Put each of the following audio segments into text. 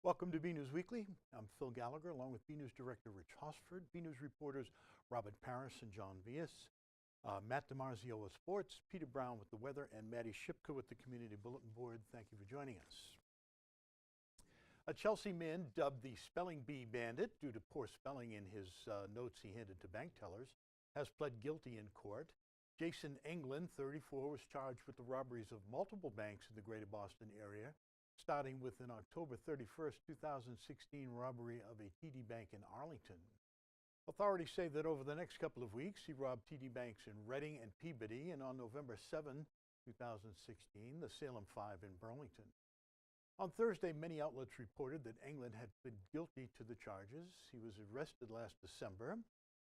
Welcome to BNEWS Weekly. I'm Phil Gallagher, along with BNEWS Director Rich Hosford, BNEWS reporters Robert Parris and John Vias, Matt DiMarzio with sports, Peter Brown with the weather, and Maddie Shipka with the Community Bulletin Board. Thank you for joining us. A Chelsea man dubbed the Spelling Bee Bandit due to poor spelling in his notes he handed to bank tellers has pled guilty in court. Jason Englund, 34, was charged with the robberies of multiple banks in the greater Boston area, starting with an October 31st, 2016 robbery of a TD Bank in Arlington. Authorities say that over the next couple of weeks, he robbed TD Banks in Reading and Peabody, and on November 7, 2016, the Salem 5 in Burlington. On Thursday, many outlets reported that Englund had pled guilty to the charges. He was arrested last December.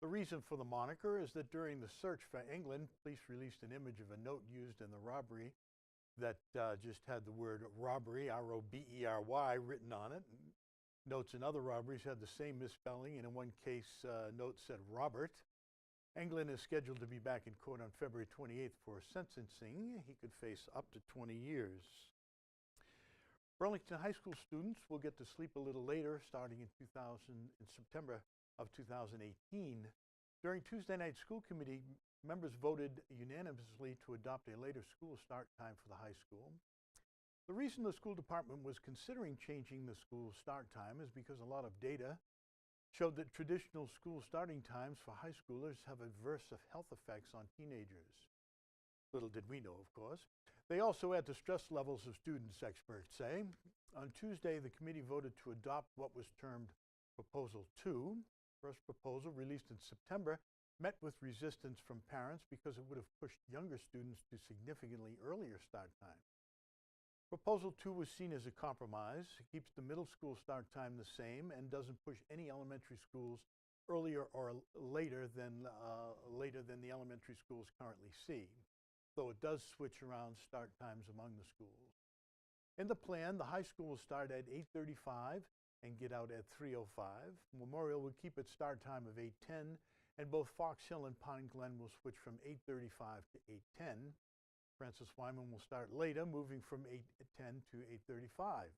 The reason for the moniker is that during the search for Englund, police released an image of a note used in the robbery that just had the word robbery, R-O-B-E-R-Y, written on it. Notes in other robberies had the same misspelling, and in one case, note said Robert. Englund is scheduled to be back in court on February 28th for sentencing. He could face up to 20 years. Burlington High School students will get to sleep a little later starting in September of 2018. During Tuesday night school committee, members voted unanimously to adopt a later school start time for the high school. The reason the school department was considering changing the school start time is because a lot of data showed that traditional school starting times for high schoolers have adverse health effects on teenagers. Little did we know, of course. They also add to stress levels of students, experts say. On Tuesday, the committee voted to adopt what was termed Proposal 2. First proposal, released in September, met with resistance from parents because it would have pushed younger students to significantly earlier start time. Proposal 2 was seen as a compromise. It keeps the middle school start time the same and doesn't push any elementary schools earlier or later than the elementary schools currently see, though it does switch around start times among the schools. In the plan, the high school will start at 8:35 and get out at 3:05. Memorial will keep its start time of 8:10, and both Fox Hill and Pine Glen will switch from 8:35 to 8:10. Francis Wyman will start later, moving from 8:10 to 8:35.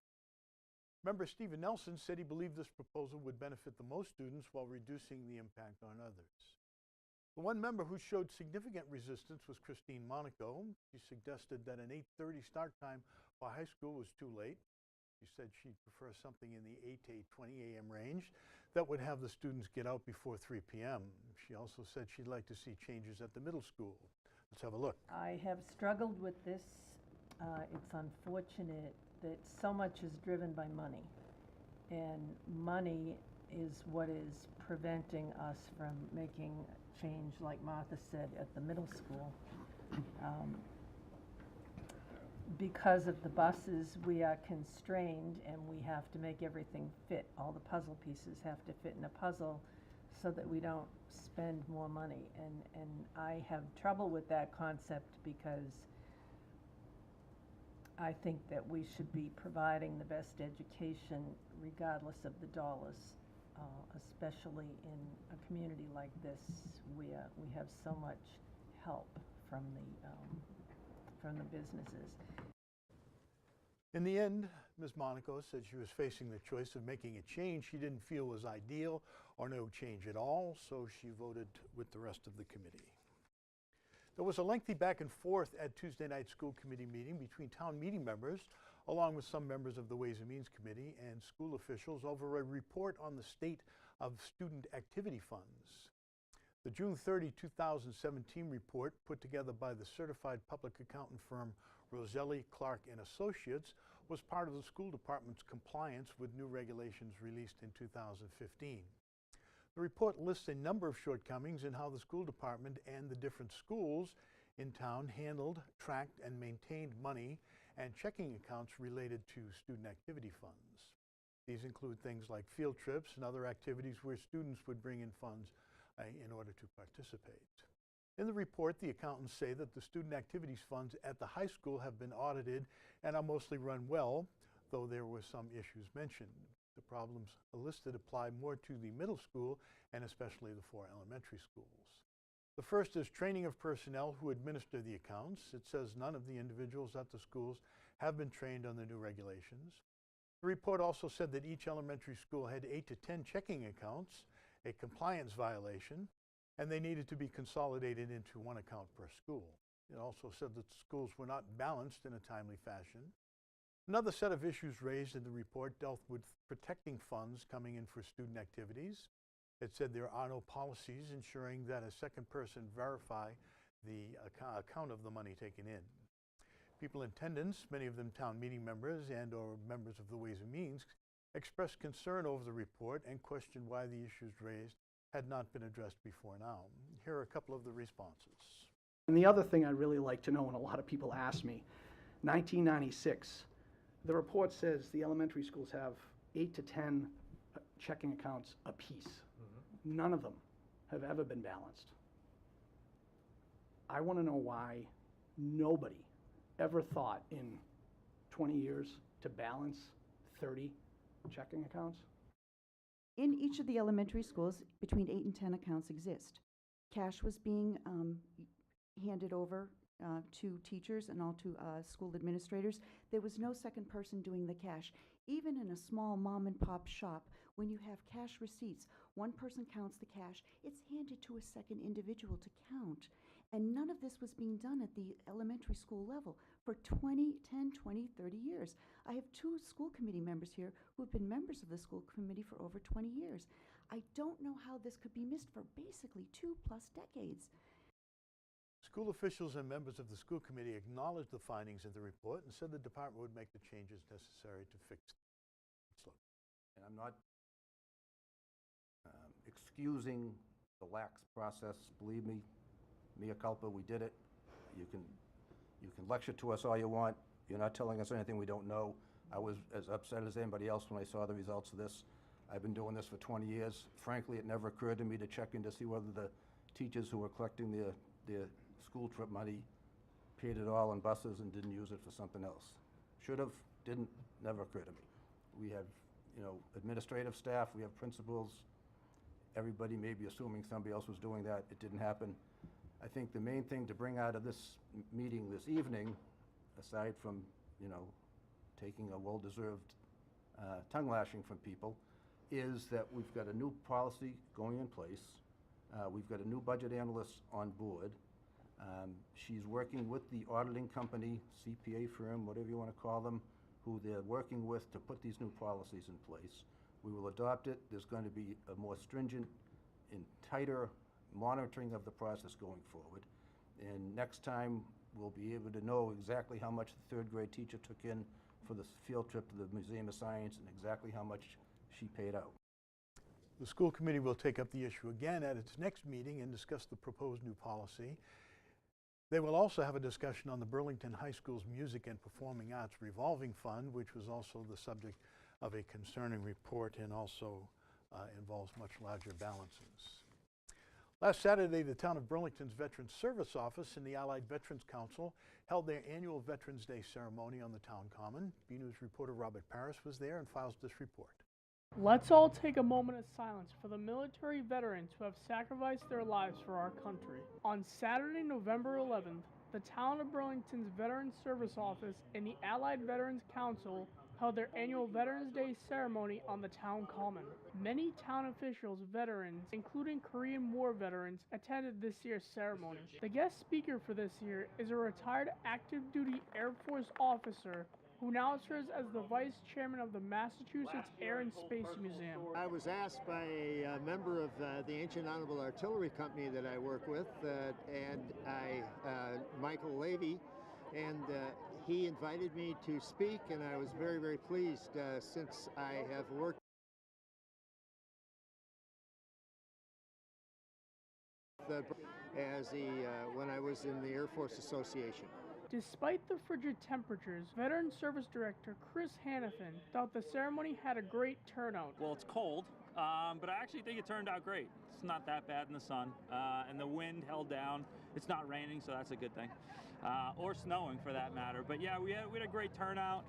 Member Stephen Nelson said he believed this proposal would benefit the most students while reducing the impact on others. The one member who showed significant resistance was Christine Monaco. She suggested that an 8:30 start time for high school was too late. She said she'd prefer something in the 8 to 8:20 a.m. range that would have the students get out before 3 p.m. She also said she'd like to see changes at the middle school. Let's have a look. I have struggled with this. It's unfortunate that so much is driven by money, and money is what is preventing us from making change, like Martha said, at the middle school. Because of the buses, we are constrained, and we have to make everything fit. All the puzzle pieces have to fit in a puzzle so that we don't spend more money. And I have trouble with that concept because I think that we should be providing the best education regardless of the dollars, especially in a community like this where we have so much help from the businesses. In the end, Ms. Monaco said she was facing the choice of making a change she didn't feel was ideal or no change at all, so she voted with the rest of the committee. There was a lengthy back and forth at Tuesday night school committee meeting between town meeting members, along with some members of the Ways and Means Committee and school officials over a report on the state of student activity funds. The June 30, 2017 report, put together by the certified public accountant firm Roselli, Clark & Associates, was part of the school department's compliance with new regulations released in 2015. The report lists a number of shortcomings in how the school department and the different schools in town handled, tracked, and maintained money and checking accounts related to student activity funds. These include things like field trips and other activities where students would bring in funds in order to participate. In the report, the accountants say that the student activities funds at the high school have been audited and are mostly run well, though there were some issues mentioned. The problems listed apply more to the middle school and especially the 4 elementary schools. The first is training of personnel who administer the accounts. It says none of the individuals at the schools have been trained on the new regulations. The report also said that each elementary school had 8 to 10 checking accounts, a compliance violation, and they needed to be consolidated into one account per school. It also said that the schools were not balanced in a timely fashion. Another set of issues raised in the report dealt with protecting funds coming in for student activities. It said there are no policies ensuring that a second person verify the account of the money taken in. People in attendance, many of them town meeting members and or members of the Ways and Means, expressed concern over the report and questioned why the issues raised had not been addressed before now. Here are a couple of the responses. And the other thing I'd really like to know, and a lot of people ask me, 1996, the report says the elementary schools have 8 to 10 checking accounts apiece. Mm-hmm. None of them have ever been balanced. I want to know why nobody ever thought in 20 years to balance 30 checking accounts. In each of the elementary schools, between 8 and 10 accounts exist. Cash was being handed over to teachers and all to school administrators. There was no second person doing the cash. Even in a small mom and pop shop, when you have cash receipts, one person counts the cash, it's handed to a second individual to count. And none of this was being done at the elementary school level for 10, 20, 30 years. I have 2 school committee members here who have been members of the school committee for over 20 years. I don't know how this could be missed for basically 2+ decades. School officials and members of the school committee acknowledged the findings in the report and said the department would make the changes necessary to fix it. And I'm not excusing the lax process. Believe me, mea culpa, we did it. You can lecture to us all you want. You're not telling us anything we don't know. I was as upset as anybody else when I saw the results of this. I've been doing this for 20 years. Frankly, it never occurred to me to check in to see whether the teachers who were collecting their school trip money paid it all on buses and didn't use it for something else. Should have, didn't, never occurred to me. We have, administrative staff, we have principals. Everybody may be assuming somebody else was doing that. It didn't happen. I think the main thing to bring out of this meeting this evening, aside from, taking a well-deserved tongue lashing from people, is that we've got a new policy going in place. We've got a new budget analyst on board. She's working with the auditing company, CPA firm, whatever you want to call them, who they're working with to put these new policies in place. We will adopt it. There's going to be a more stringent and tighter monitoring of the process going forward. And next time, we'll be able to know exactly how much the 3rd grade teacher took in for the field trip to the Museum of Science and exactly how much she paid out. The school committee will take up the issue again at its next meeting and discuss the proposed new policy. They will also have a discussion on the Burlington High School's Music and Performing Arts Revolving Fund, which was also the subject of a concerning report and also involves much larger balances. Last Saturday, the town of Burlington's Veterans Service Office and the Allied Veterans Council held their annual Veterans Day ceremony on the town common. BNEWS reporter Robert Paris was there and files this report. Let's all take a moment of silence for the military veterans who have sacrificed their lives for our country. On Saturday, November 11th, the town of Burlington's Veterans Service Office and the Allied Veterans Council held their annual Veterans Day ceremony on the town common. Many town officials, veterans, including Korean War veterans, attended this year's ceremony. The guest speaker for this year is a retired active duty Air Force officer who now serves as the vice chairman of the Massachusetts Air and Space Museum. I was asked by a member of the Ancient Honorable Artillery Company that I work with, Michael Levy, and he invited me to speak, and I was very, very pleased since I have worked when I was in the Air Force Association. Despite the frigid temperatures, Veteran Service Director Chris Hannafin thought the ceremony had a great turnout. Well, it's cold, but I actually think it turned out great. It's not that bad in the sun, and the wind held down. It's not raining, so that's a good thing. Or snowing for that matter. But yeah, we had a great turnout.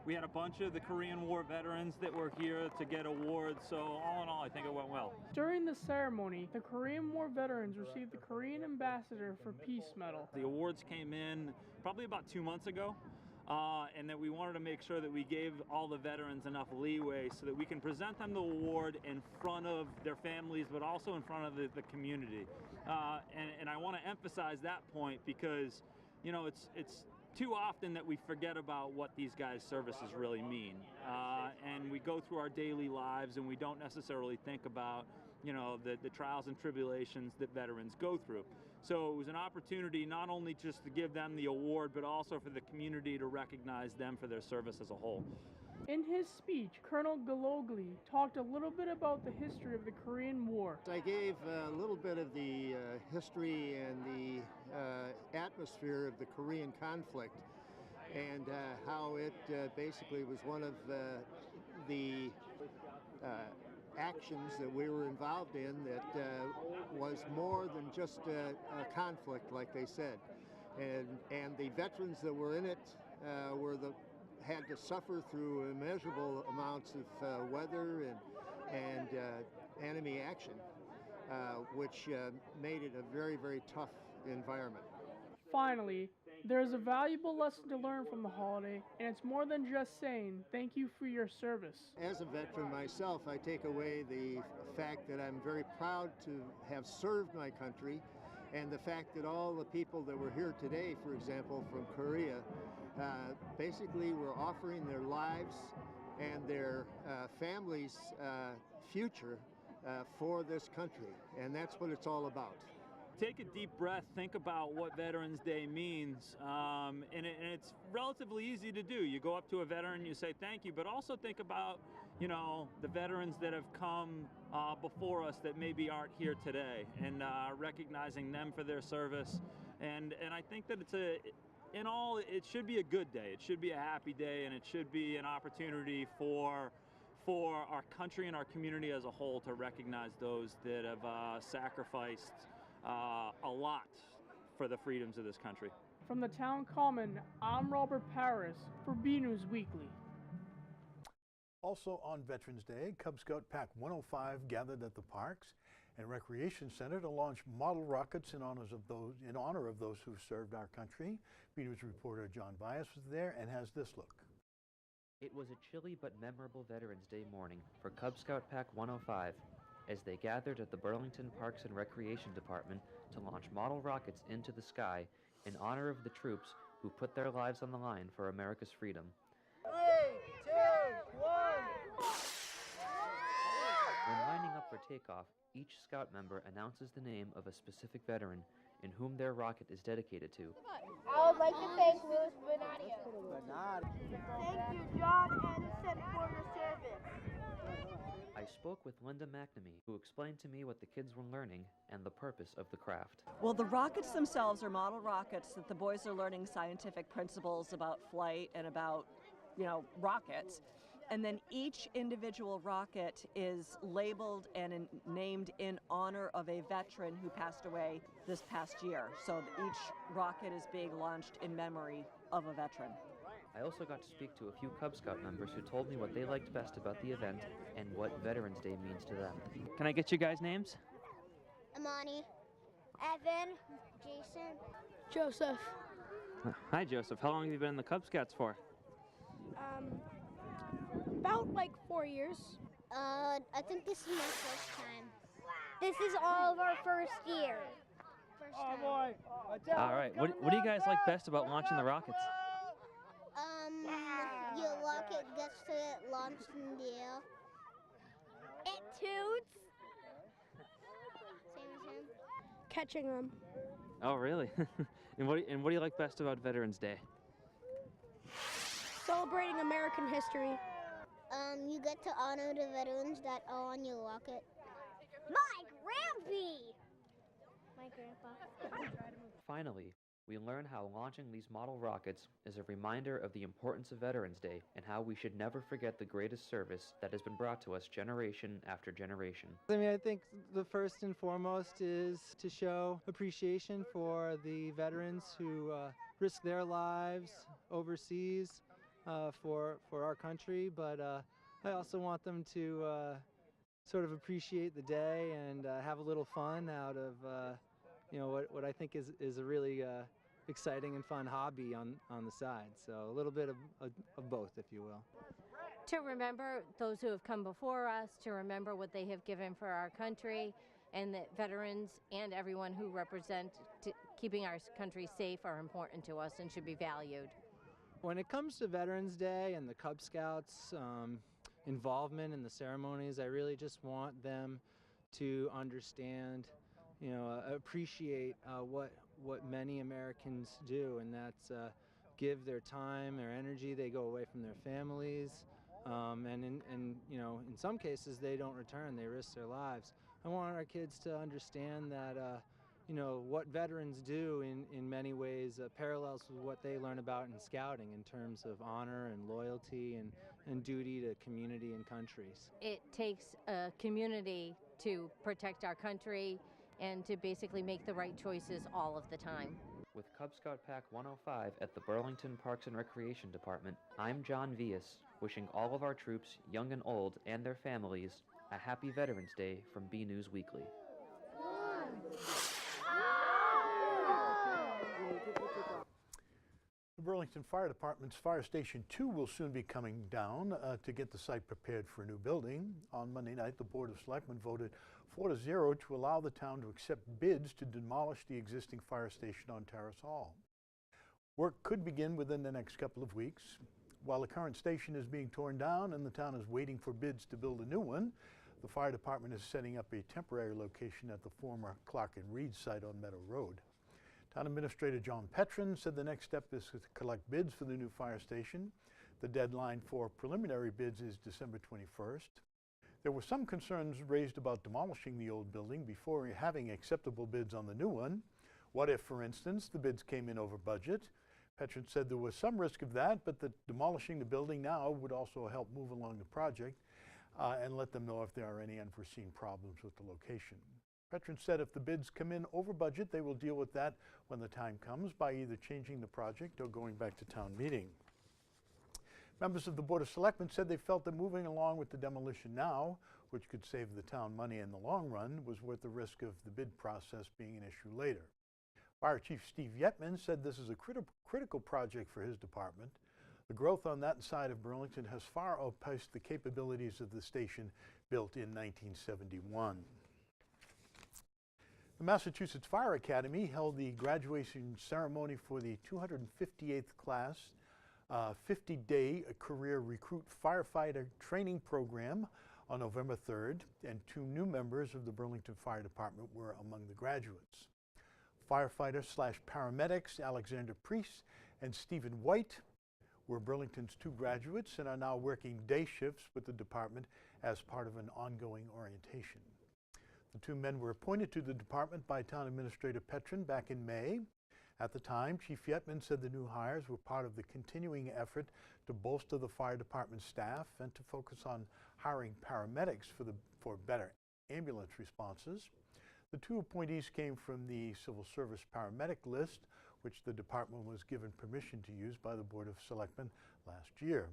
We had a bunch of the Korean War veterans that were here to get awards, so all in all, I think it went well. During the ceremony, the Korean War veterans received the Korean Ambassador for Peace Medal. The awards came in probably about 2 months ago. and that we wanted to make sure that we gave all the veterans enough leeway so that we can present them the award in front of their families, but also in front of the community. And I want to emphasize that point because, you know, it's too often that we forget about what these guys' services really mean. And we go through our daily lives and we don't necessarily think about, you know, the trials and tribulations that veterans go through. So it was an opportunity not only just to give them the award, but also for the community to recognize them for their service as a whole. In his speech, Colonel Gologly talked a little bit about the history of the Korean War. I gave a little bit of the history and the atmosphere of the Korean conflict and how it basically was one of the actions that we were involved in that was more than just a conflict, like they said. And the veterans that were in it had to suffer through immeasurable amounts of weather and enemy action, which made it a very, very tough environment. Finally, there is a valuable lesson to learn from the holiday, and it's more than just saying thank you for your service. As a veteran myself, I take away the fact that I'm very proud to have served my country, and the fact that all the people that were here today, for example, from Korea, basically were offering their lives and their families' future for this country, and that's what it's all about. Take a deep breath, think about what Veterans Day means, and it's relatively easy to do. You go up to a veteran, you say thank you, but also think about, you know, the veterans that have come before us that maybe aren't here today, and recognizing them for their service. And I think that in all, it should be a good day. It should be a happy day, and it should be an opportunity for our country and our community as a whole to recognize those that have sacrificed a lot for the freedoms of this country. From the Town Common, I'm Robert Paris for BNEWS Weekly. Also on Veterans Day, Cub Scout Pack 105 gathered at the Parks and Recreation Center to launch model rockets in honor of those who served our country. BNEWS reporter John Bias was there and has this look. It was a chilly but memorable Veterans Day morning for Cub Scout Pack 105 as they gathered at the Burlington Parks and Recreation Department to launch model rockets into the sky in honor of the troops who put their lives on the line for America's freedom. 3, 2, 1. When lining up for takeoff, each Scout member announces the name of a specific veteran in whom their rocket is dedicated to. I would like to thank Louis Benadio. Thank you, John Anderson, for your service. I spoke with Linda McNamee, who explained to me what the kids were learning and the purpose of the craft. Well, the rockets themselves are model rockets that the boys are learning scientific principles about flight and about, you know, rockets. And then each individual rocket is labeled and named in honor of a veteran who passed away this past year. So each rocket is being launched in memory of a veteran. I also got to speak to a few Cub Scout members who told me what they liked best about the event and what Veterans Day means to them. Can I get you guys' names? Amani, Evan, Jason, Joseph. Hi, Joseph. How long have you been in the Cub Scouts for? About like 4 years. I think this is my first time. This is all of our first year. First time. Boy. All right. What do you guys like best about launching the rockets? Your rocket gets to get launched in the air. It toots. Same as him. Catching them. Oh, really? and what do you like best about Veterans Day? Celebrating American history. You get to honor the veterans that are on your rocket. My grandpa. Finally, we learn how launching these model rockets is a reminder of the importance of Veterans Day and how we should never forget the greatest service that has been brought to us generation after generation. I mean, I think the first and foremost is to show appreciation for the veterans who risk their lives overseas for our country, but I also want them to sort of appreciate the day and have a little fun out of you know, what I think is a really exciting and fun hobby on the side. So a little bit of both, if you will. To remember those who have come before us, to remember what they have given for our country, and that veterans and everyone who represent keeping our country safe are important to us and should be valued. When it comes to Veterans Day and the Cub Scouts involvement in the ceremonies, I really just want them to understand, appreciate what many Americans do, and that's give their time, their energy. They go away from their families, and in some cases they don't return. They risk their lives. I want our kids to understand that what veterans do in many ways parallels with what they learn about in scouting in terms of honor and loyalty and duty to community and countries. It takes a community to protect our country and to basically make the right choices all of the time. With Cub Scout Pack 105 at the Burlington Parks and Recreation Department, I'm John Vias, wishing all of our troops, young and old, and their families, a happy Veterans Day from BNEWS Weekly. The Burlington Fire Department's Fire Station 2 will soon be coming down to get the site prepared for a new building. On Monday night, the Board of Selectmen voted 4-0 to allow the town to accept bids to demolish the existing fire station on Terrace Hall. Work could begin within the next couple of weeks. While the current station is being torn down and the town is waiting for bids to build a new one, the fire department is setting up a temporary location at the former Clark and Reed site on Meadow Road. Town Administrator John Petrin said the next step is to collect bids for the new fire station. The deadline for preliminary bids is December 21st. There were some concerns raised about demolishing the old building before having acceptable bids on the new one. What if, for instance, the bids came in over budget? Petrin said there was some risk of that, but that demolishing the building now would also help move along the project and let them know if there are any unforeseen problems with the location. Petrin said if the bids come in over budget, they will deal with that when the time comes by either changing the project or going back to town meeting. Members of the Board of Selectmen said they felt that moving along with the demolition now, which could save the town money in the long run, was worth the risk of the bid process being an issue later. Fire Chief Steve Yetman said this is a critical project for his department. The growth on that side of Burlington has far outpaced the capabilities of the station built in 1971. The Massachusetts Fire Academy held the graduation ceremony for the 258th class 50-day career recruit firefighter training program on November 3rd, and 2 new members of the Burlington Fire Department were among the graduates. Firefighter/paramedics Alexander Priest and Stephen White were Burlington's 2 graduates and are now working day shifts with the department as part of an ongoing orientation. The 2 men were appointed to the department by Town Administrator Petrin back in May. At the time, Chief Yetman said the new hires were part of the continuing effort to bolster the fire department staff and to focus on hiring paramedics for better ambulance responses. The 2 appointees came from the Civil Service paramedic list, which the department was given permission to use by the Board of Selectmen last year.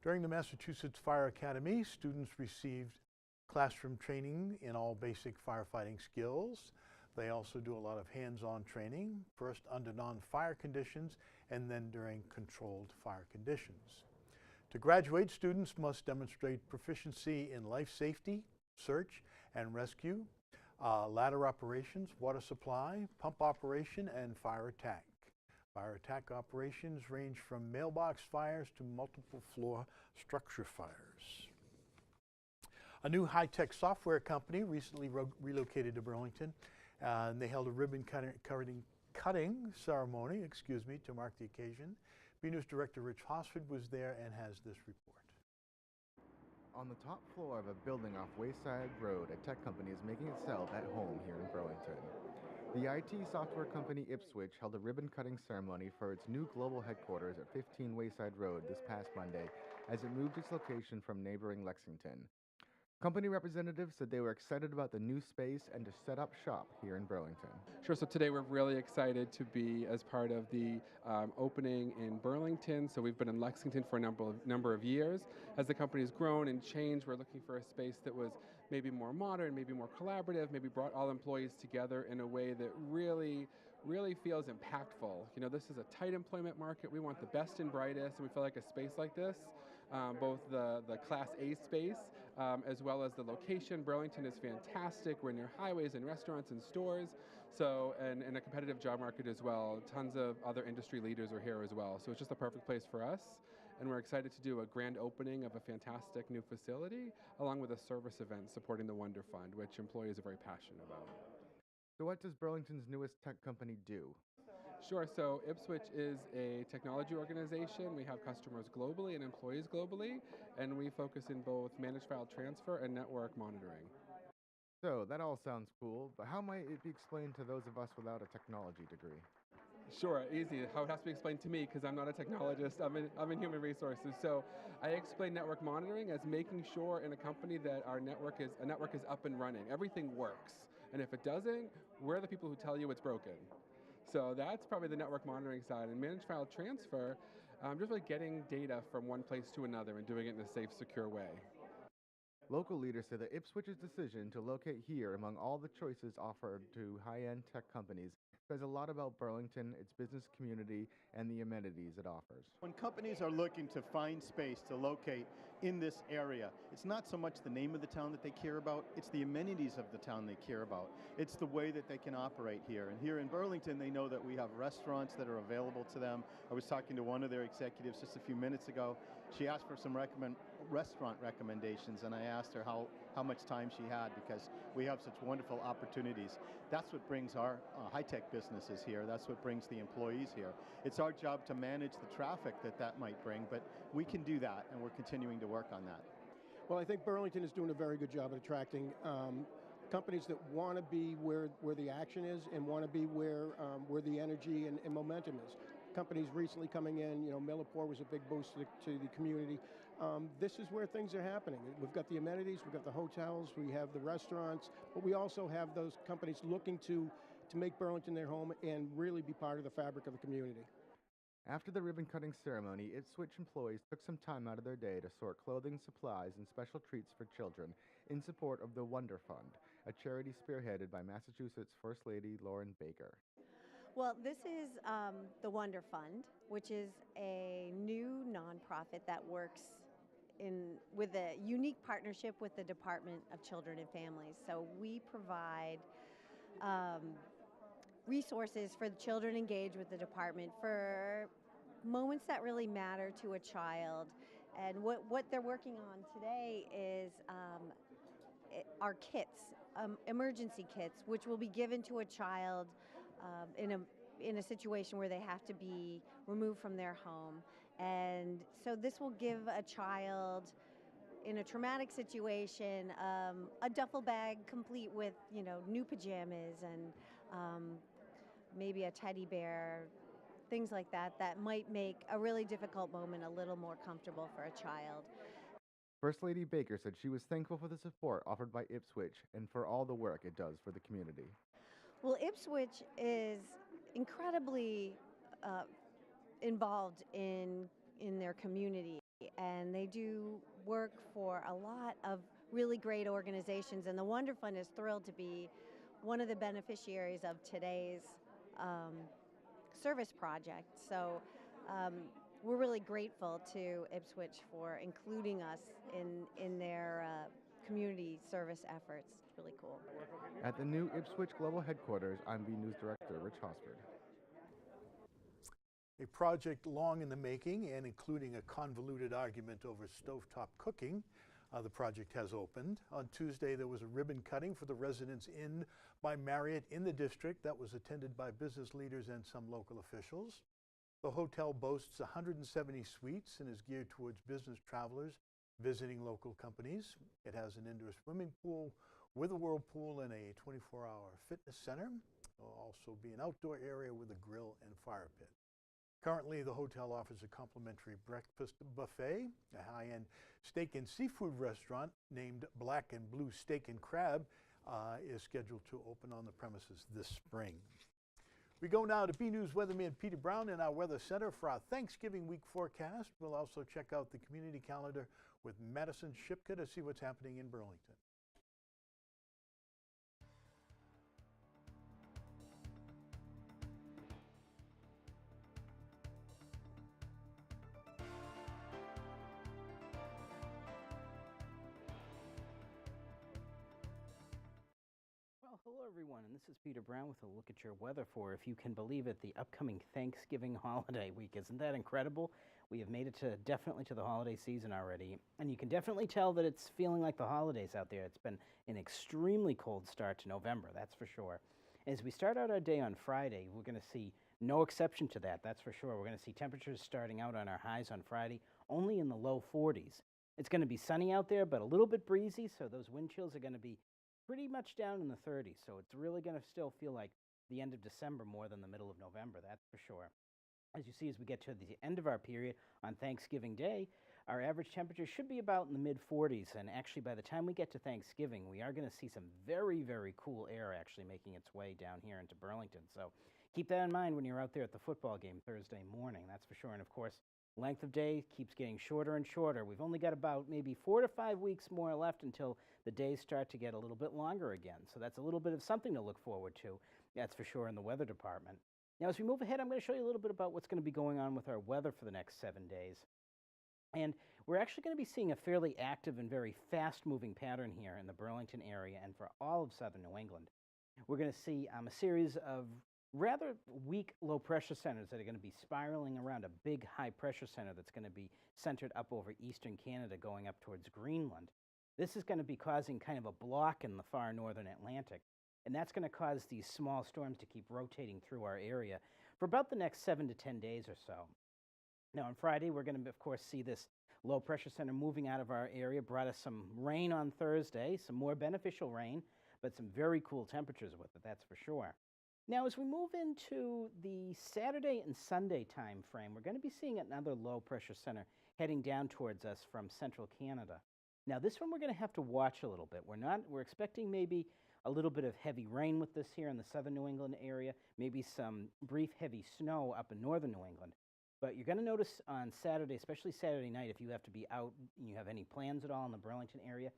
During the Massachusetts Fire Academy, students received classroom training in all basic firefighting skills. They also do a lot of hands-on training, first under non-fire conditions and then during controlled fire conditions. To graduate, students must demonstrate proficiency in life safety, search and rescue, ladder operations, water supply, pump operation, and fire attack. Fire attack operations range from mailbox fires to multiple floor structure fires. A new high-tech software company recently relocated to Burlington, and they held a ribbon cutting ceremony, to mark the occasion. BNEWS Director Rich Hosford was there and has this report. On the top floor of a building off Wayside Road, a tech company is making itself at home here in Burlington. The IT software company Ipswich held a ribbon-cutting ceremony for its new global headquarters at 15 Wayside Road this past Monday as it moved its location from neighboring Lexington. Company representatives said they were excited about the new space and to set up shop here in Burlington. Sure, so today we're really excited to be as part of the opening in Burlington. So we've been in Lexington for a number of years. As the company's grown and changed, we're looking for a space that was maybe more modern, maybe more collaborative, maybe brought all employees together in a way that really really feels impactful. You know, this is a tight employment market. We want the best and brightest, and we feel like a space like this, both the Class A space as well as the location. Burlington is fantastic. We're near highways and restaurants and stores, so and a competitive job market as well. Tons of other industry leaders are here as well, so it's just a perfect place for us. And we're excited to do a grand opening of a fantastic new facility, along with a service event supporting the Wonder Fund, which employees are very passionate about. So what does Burlington's newest tech company do? Sure, so Ipswich is a technology organization. We have customers globally and employees globally, and we focus in both managed file transfer and network monitoring. So that all sounds cool, but how might it be explained to those of us without a technology degree? Sure, easy. How it has to be explained to me, because I'm not a technologist, I'm in human resources. So I explain network monitoring as making sure in a company that a network is up and running. Everything works. And if it doesn't, we're the people who tell you it's broken. So that's probably the network monitoring side. And managed file transfer, just like getting data from one place to another and doing it in a safe, secure way. Local leaders say that Ipswich's decision to locate here among all the choices offered to high-end tech companies says a lot about Burlington, its business community, and the amenities it offers. When companies are looking to find space to locate in this area, it's not so much the name of the town that they care about, it's the amenities of the town they care about. It's the way that they can operate here. And here in Burlington, they know that we have restaurants that are available to them. I was talking to one of their executives just a few minutes ago. She asked for some restaurant recommendations, and I asked her how much time she had, because we have such wonderful opportunities. That's what brings our high-tech businesses here. That's what brings the employees here. It's our job to manage the traffic that might bring, but we can do that, and we're continuing to work on that. Well, I think Burlington is doing a very good job at attracting companies that want to be where the action is and want to be where the energy and momentum is. Companies recently coming in, you know, Millipore was a big boost to the community. This is where things are happening. We've got the amenities, we've got the hotels, we have the restaurants, but we also have those companies looking to make Burlington their home and really be part of the fabric of the community. After the ribbon-cutting ceremony, Ipswich employees took some time out of their day to sort clothing, supplies, and special treats for children in support of the Wonder Fund, a charity spearheaded by Massachusetts First Lady Lauren Baker. Well, this is the Wonder Fund, which is a new nonprofit that works with a unique partnership with the Department of Children and Families. So we provide resources for the children engaged with the department for moments that really matter to a child. And what they're working on today is our kits, emergency kits, which will be given to a child in a situation where they have to be removed from their home. And so this will give a child in a traumatic situation a duffel bag complete with, you know, new pajamas and maybe a teddy bear, things like that might make a really difficult moment a little more comfortable for a child. First Lady Baker said she was thankful for the support offered by Ipswich and for all the work it does for the community. Well, Ipswich is incredibly involved in their community, and they do work for a lot of really great organizations, and the Wonder Fund is thrilled to be one of the beneficiaries of today's service project. So we're really grateful to Ipswich for including us in their community service efforts. It's really cool. At the new Ipswich Global Headquarters, I'm BNEWS Director Rich Hosford. A project long in the making and including a convoluted argument over stovetop cooking, the project has opened. On Tuesday, there was a ribbon cutting for the Residence Inn by Marriott in the district that was attended by business leaders and some local officials. The hotel boasts 170 suites and is geared towards business travelers visiting local companies. It has an indoor swimming pool with a whirlpool and a 24-hour fitness center. There will also be an outdoor area with a grill and fire pit. Currently, the hotel offers a complimentary breakfast buffet. A high-end steak and seafood restaurant named Black and Blue Steak and Crab is scheduled to open on the premises this spring. We go now to BNews weatherman Peter Brown in our weather center for our Thanksgiving week forecast. We'll also check out the community calendar with Madison Shipka to see what's happening in Burlington. everyone, and this is Peter Brown with a look at your weather for, if you can believe it, the upcoming Thanksgiving holiday week. Isn't that incredible? We have made it definitely to the holiday season already, and you can definitely tell that it's feeling like the holidays out there. It's been an extremely cold start to November, that's for sure. As we start out our day on Friday, we're going to see no exception to that, that's for sure. We're going to see temperatures starting out on our highs on Friday only in the low 40s. It's going to be sunny out there, but a little bit breezy, so those wind chills are going to be pretty much down in the 30s. So it's really going to still feel like the end of December more than the middle of November, that's for sure. As you see, as we get to the end of our period on Thanksgiving Day, our average temperature should be about in the mid-40s. And actually, by the time we get to Thanksgiving, we are going to see some very, very cool air actually making its way down here into Burlington. So keep that in mind when you're out there at the football game Thursday morning, that's for sure. And of course, length of day keeps getting shorter and shorter. We've only got about maybe 4 to 5 weeks more left until the days start to get a little bit longer again. So that's a little bit of something to look forward to, that's for sure, in the weather department. Now, as we move ahead, I'm going to show you a little bit about what's going to be going on with our weather for the next 7 days. And we're actually going to be seeing a fairly active and very fast-moving pattern here in the Burlington area and for all of southern New England. We're going to see a series of rather weak low-pressure centers that are going to be spiraling around a big high-pressure center that's going to be centered up over eastern Canada going up towards Greenland. This is going to be causing kind of a block in the far northern Atlantic, and that's going to cause these small storms to keep rotating through our area for about the next 7 to 10 days or so. Now, on Friday, we're going to, of course, see this low-pressure center moving out of our area, brought us some rain on Thursday, some more beneficial rain, but some very cool temperatures with it, that's for sure. Now, as we move into the Saturday and Sunday time frame, we're going to be seeing another low-pressure center heading down towards us from central Canada. Now, this one we're going to have to watch a little bit. We're expecting maybe a little bit of heavy rain with this here in the southern New England area, maybe some brief heavy snow up in northern New England. But you're going to notice on Saturday, especially Saturday night, if you have to be out and you have any plans at all in the Burlington area,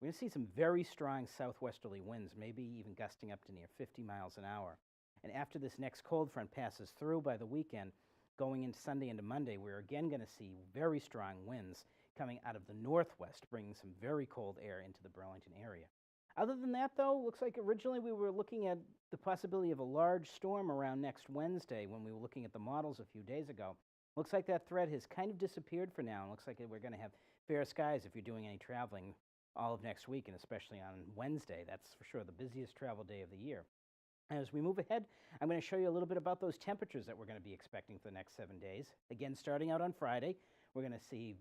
we're going to see some very strong southwesterly winds, maybe even gusting up to near 50 miles an hour. And after this next cold front passes through by the weekend, going into Sunday into Monday, we're again going to see very strong winds coming out of the northwest, bringing some very cold air into the Burlington area. Other than that, though, looks like originally we were looking at the possibility of a large storm around next Wednesday when we were looking at the models a few days ago. Looks like that threat has kind of disappeared for now, and looks like we're going to have fair skies if you're doing any traveling all of next week, and especially on Wednesday. That's for sure the busiest travel day of the year. As we move ahead, I'm going to show you a little bit about those temperatures that we're going to be expecting for the next 7 days. Again, starting out on Friday, we're going to see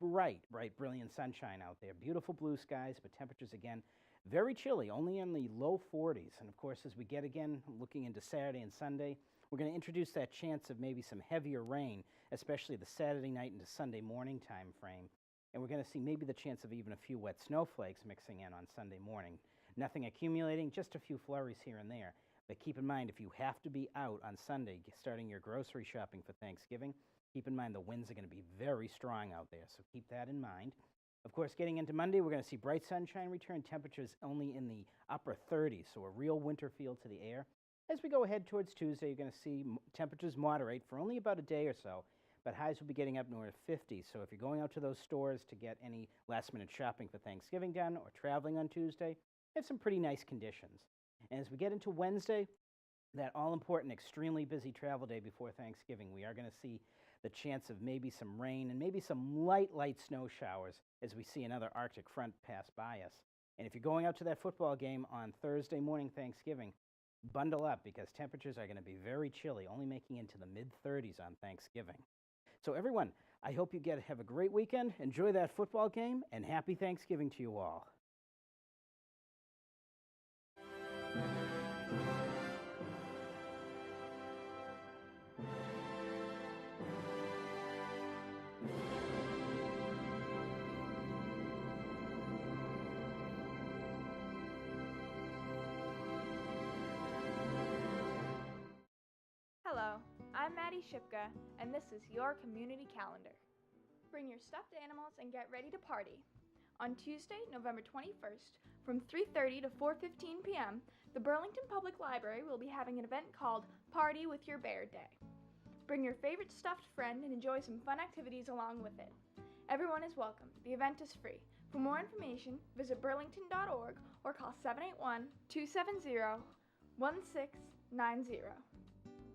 bright, brilliant sunshine out there. Beautiful blue skies, but temperatures, again, very chilly, only in the low 40s. And of course, as we get again looking into Saturday and Sunday, we're going to introduce that chance of maybe some heavier rain, especially the Saturday night into Sunday morning time frame. And we're going to see maybe the chance of even a few wet snowflakes mixing in on Sunday morning. Nothing accumulating, just a few flurries here and there. But keep in mind, if you have to be out on Sunday starting your grocery shopping for Thanksgiving, keep in mind the winds are going to be very strong out there, so keep that in mind. Of course, getting into Monday, we're going to see bright sunshine return, temperatures only in the upper 30s, so a real winter feel to the air. As we go ahead towards Tuesday, you're going to see temperatures moderate for only about a day or so, but highs will be getting up north of 50. So if you're going out to those stores to get any last-minute shopping for Thanksgiving done or traveling on Tuesday, have some pretty nice conditions. And as we get into Wednesday, that all-important, extremely busy travel day before Thanksgiving, we are going to see the chance of maybe some rain and maybe some light snow showers as we see another Arctic front pass by us. And if you're going out to that football game on Thursday morning Thanksgiving, bundle up because temperatures are going to be very chilly, only making into the mid-30s on Thanksgiving. So everyone, I hope you have a great weekend, enjoy that football game, and happy Thanksgiving to you all. Hello, I'm Maddie Shipka, and this is your community calendar. Bring your stuffed animals and get ready to party. On Tuesday, November 21st, from 3:30 to 4:15 p.m., the Burlington Public Library will be having an event called Party with Your Bear Day. Bring your favorite stuffed friend and enjoy some fun activities along with it. Everyone is welcome. The event is free. For more information, visit burlington.org or call 781-270-1690.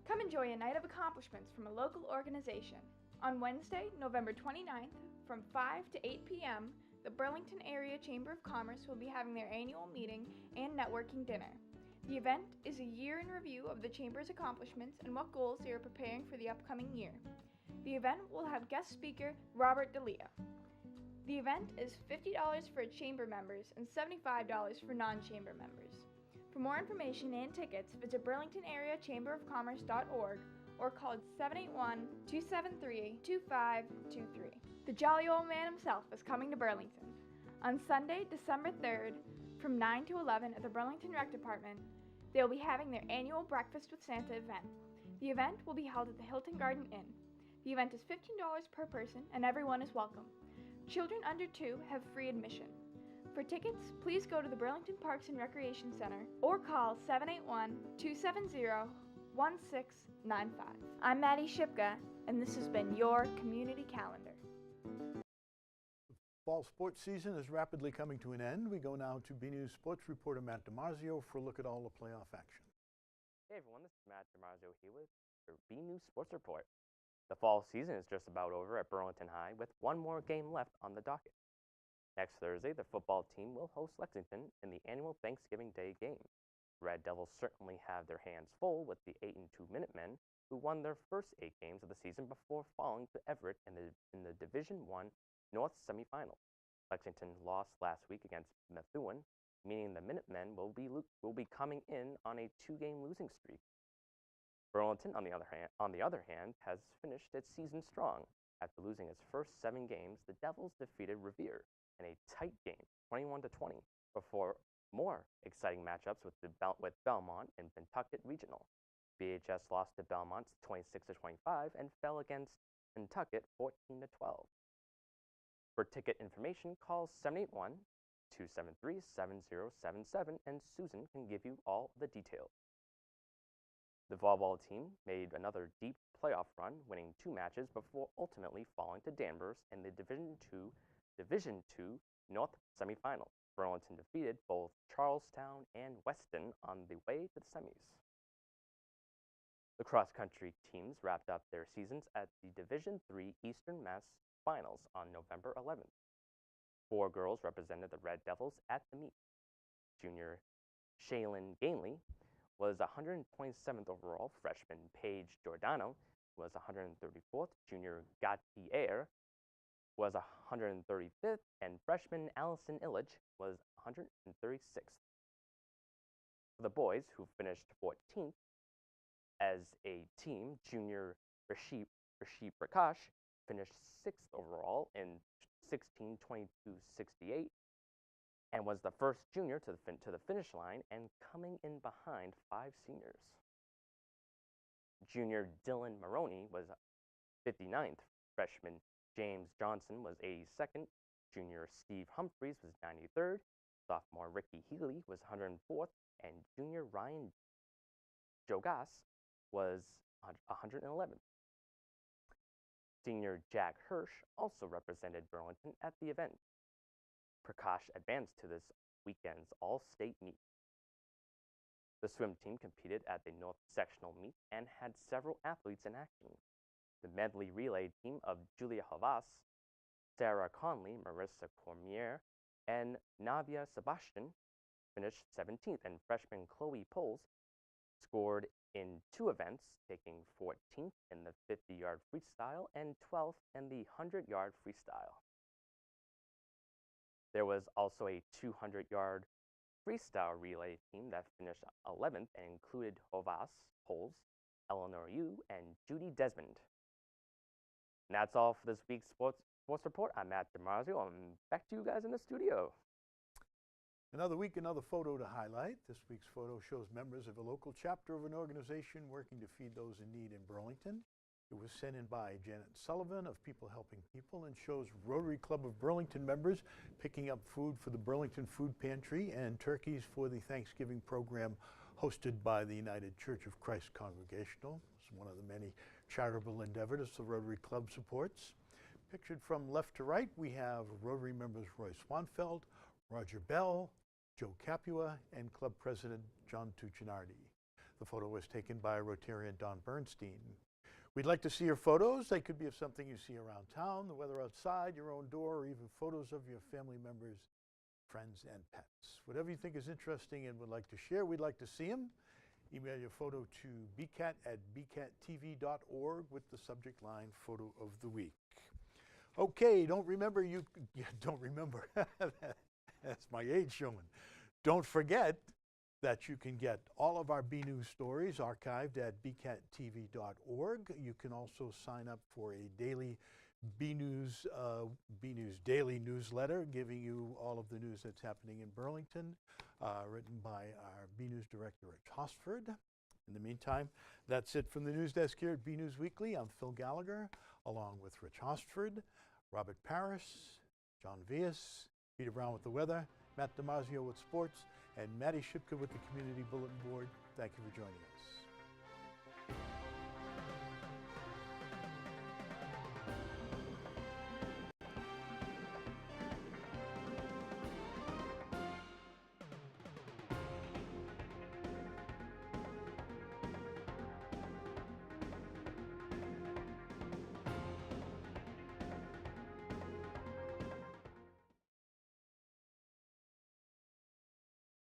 Come enjoy a night of accomplishments from a local organization. On Wednesday, November 29th, from 5 to 8 p.m., the Burlington Area Chamber of Commerce will be having their annual meeting and networking dinner. The event is a year in review of the Chamber's accomplishments and what goals they are preparing for the upcoming year. The event will have guest speaker Robert DeLeo. The event is $50 for Chamber members and $75 for non-Chamber members. For more information and tickets, visit burlingtonareachamberofcommerce.org or call 781-273-2523. The jolly old man himself is coming to Burlington. On Sunday, December 3rd, from 9 to 11 at the Burlington Rec Department, they will be having their annual Breakfast with Santa event. The event will be held at the Hilton Garden Inn. The event is $15 per person and everyone is welcome. Children under 2 have free admission. For tickets, please go to the Burlington Parks and Recreation Center or call 781-270-1695. I'm Maddie Shipka, and this has been your Community Calendar. Fall sports season is rapidly coming to an end. We go now to BNEWS sports reporter Matt DiMarzio for a look at all the playoff action. Hey everyone, this is Matt DiMarzio here with your BNEWS Sports Report. The fall season is just about over at Burlington High with one more game left on the docket. Next Thursday, the football team will host Lexington in the annual Thanksgiving Day game. Red Devils certainly have their hands full with the 8-2 Minutemen, who won their first 8 games of the season before falling to Everett in the Division I North semifinal. Lexington lost last week against Methuen, meaning the Minutemen will be coming in on a 2-game losing streak. Burlington, on the other hand, has finished its season strong. After losing its first 7 games, the Devils defeated Revere in a tight game, 21-20, before more exciting matchups with Belmont and Pentucket Regional. BHS lost to Belmont 26-25 and fell against Pentucket 14-12. For ticket information, call 781-273-7077 and Susan can give you all the details. The volleyball team made another deep playoff run, winning 2 matches before ultimately falling to Danvers in the Division II North semifinal. Burlington defeated both Charlestown and Weston on the way to the semis. The cross-country teams wrapped up their seasons at the Division III Eastern Mass Finals on November 11th. 4 girls represented the Red Devils at the meet. Junior Shaylin Gainley was 127th overall. Freshman Paige Giordano was 134th. Junior Gautier was 135th, and freshman Allison Illich was 136th. For the boys, who finished 14th as a team, junior Rishi Prakash finished 6th overall in 16:22:68 and was the first junior to the finish line and coming in behind 5 seniors. Junior Dylan Maroney was 59th. Freshman James Johnson was 82nd. Junior Steve Humphreys was 93rd. Sophomore Ricky Healy was 104th. And junior Ryan Jogas was 111th. Senior Jack Hirsch also represented Burlington at the event. Prakash advanced to this weekend's all-state meet. The swim team competed at the North Sectional meet and had several athletes in action. The medley relay team of Julia Havas, Sarah Conley, Marissa Cormier, and Navia Sebastian finished 17th, and freshman Chloe Poles scored in 2 events, taking 14th in the 50-yard freestyle and 12th in the 100-yard freestyle. There was also a 200-yard freestyle relay team that finished 11th and included Havas, Poles, Eleanor Yu, and Judy Desmond. And that's all for this week's sports report. I'm Matt DiMarzio. I'm back to you guys in the studio. Another week, another photo to highlight. This week's photo shows members of a local chapter of an organization working to feed those in need in Burlington. It was sent in by Janet Sullivan of People Helping People and shows Rotary Club of Burlington members picking up food for the Burlington Food Pantry and turkeys for the Thanksgiving program hosted by the United Church of Christ Congregational. It's one of the many charitable endeavors the Rotary Club supports. Pictured from left to right, we have Rotary members Roy Swanfeld, Roger Bell, Joe Capua, and Club President John Tuccinardi. The photo was taken by Rotarian Don Bernstein. We'd like to see your photos. They could be of something you see around town, the weather outside, your own door, or even photos of your family members, friends, and pets. Whatever you think is interesting and would like to share, we'd like to see them. Email your photo to bcat@bcattv.org with the subject line Photo of the Week. Okay, don't remember. That's my age showing. Don't forget that you can get all of our BNews stories archived at bcattv.org. You can also sign up for a daily BNews daily newsletter giving you all of the news that's happening in Burlington, written by our BNews director, Rich Hosford. In the meantime, that's it from the news desk here at BNews Weekly. I'm Phil Gallagher, along with Rich Hosford, Robert Parris, John Vias, Peter Brown with the weather, Matt DiMarzio with sports, and Maddie Shipka with the Community Bulletin Board. Thank you for joining us.